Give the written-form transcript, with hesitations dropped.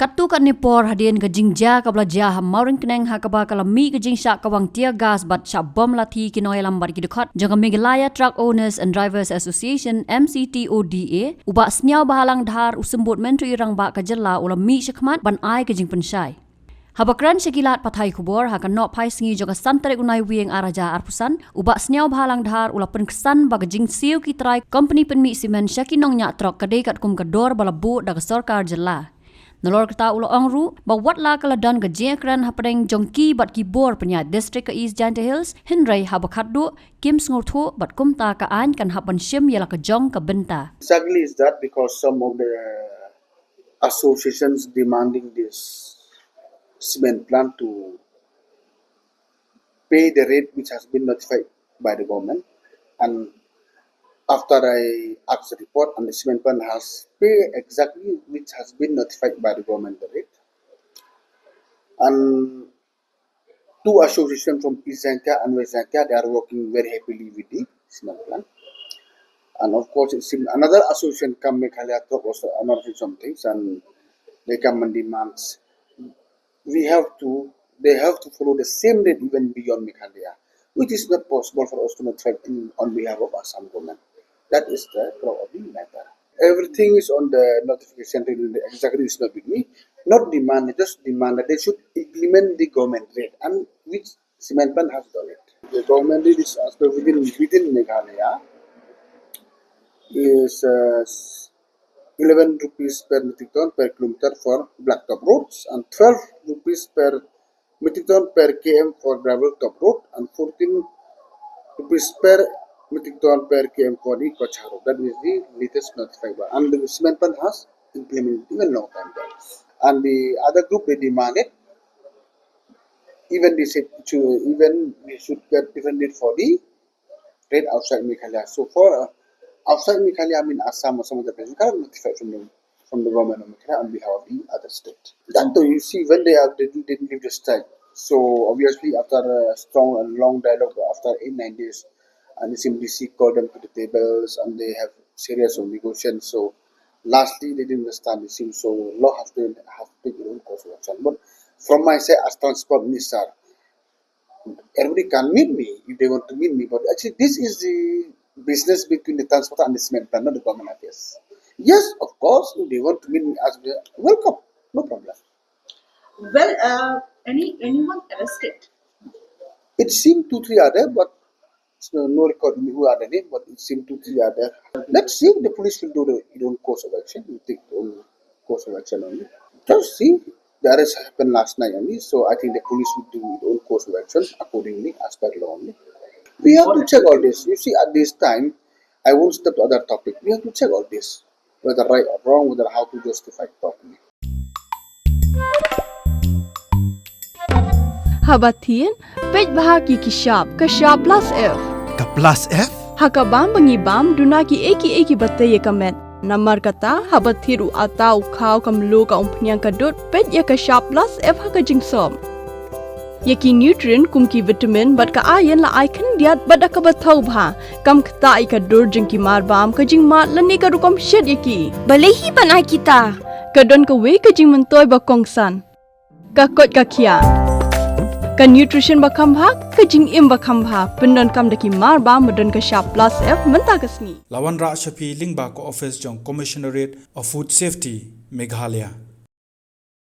Katu kat Nepal hadian ke jingja ka belajar hamauring keneng hakaba kalami ke jingsha kawang tear gas bat syak bom lati kinoi lambat kidukhat jaga Meghalaya Truck Owners and Drivers Association MCTODA ubak sniaw bahalang dhar usembut menteri irang ba ka jela ulami syakmat ban ai ke jing pensai. Habakran syakilat pathai kubor hakan nok pai sengi jaga santarik unai wieng araja arpusan ubak sniaw bahalang dhar ulapen kesan ba jing Siew kitrai Kompeni penmi simen syaki Nongïakhih kadai kat kum kador balabu daga sarkar jela. Nalor kata ulo angru bawat la kaladan ke jengkran hapreng jongki bat kibor penya district ke East Sngewthuh Hills hinrai habakhatdu kim Sngewthuh bat kumta ka an kan hapan shim yala ke jong ke Bynta. Exactly is that because some of the associations demanding this cement plant to pay the rate which has been notified by the government, and after I asked the report and the cement plant has paid exactly which has been notified by the government the rate, and two associations from East Sngewthuh and West Sngewthuh, they are working very happily with the cement plant. And of course, it seems another association come Meghalaya talk also another some things, and they come and demands they have to follow the same rate even beyond Meghalaya, which is not possible for us to notify on behalf of Assam government. That is the problem matter. Everything is on the notification. Exactly, it's not with me. Not demand, just demand that they should implement the government rate, and which cement plant has done it. The government rate is as per within Meghalaya is 11 rupees per metric ton per kilometer for blacktop roads, and 12 rupees per metric ton per km for gravel top road, and 14 rupees per metric ton per km for the Kocha road. That is the latest notified one. And the cement plant has implemented even long time ago. And the other group, they demanded even they said even we should get different rate for the rate outside Meghalaya. So for outside Meghalaya, I mean Assam or some other places, cannot notify from the government of Meghalaya on behalf of the other state. That though you see when they didn't give the strike. So obviously after a strong and long dialogue after 8-9 days, and the CMDC called them to the tables and they have serious of negotiations. So lastly they didn't understand. It seems so law have to take their own course of action. But from my side as transport minister, everybody can meet me if they want to meet me. But actually this is the business between the transporter and the cement plant, not the government affairs. Yes, of course, if they want to meet me as welcome, no problem. Well, anyone arrested? It seemed 2-3 are there, but no record who are the name, but it seemed 2-3 are there. Let's see if the police will do their own course of action. We take their own course of action only. Just see, the arrest happened last night only, so I think the police will do their own course of action accordingly as per law only. We have to check all this. You see, at this time, I won't step to other topic. We have to check all this, whether right or wrong, whether how to justify it properly. Habatin, pej bahagi kishap, kashap plus F. Ka plus F? Hakabam bangibam dunaki eki batay kamet. Namar kata habathiru atau kau kamlu ka umpnyang kadut pej ya kashap plus F hakajingsom. Yaki nutrient kumki vitamin bat ka ayan la icon diat bat akabatau bha kam kata ikadur jengki marbam kajing mat lani ka rukom shed yaki. Balehi panai kita. Kadon ka we kajing mentoy bakongsan. Kakot kakia. Ka nutrition bakam bha kajing im bakam bha pendon kam daki marba medon ka sharp plus F menta kasni. Lawan ra shapi ling ba ko office jong commissionerate of food safety Meghalaya.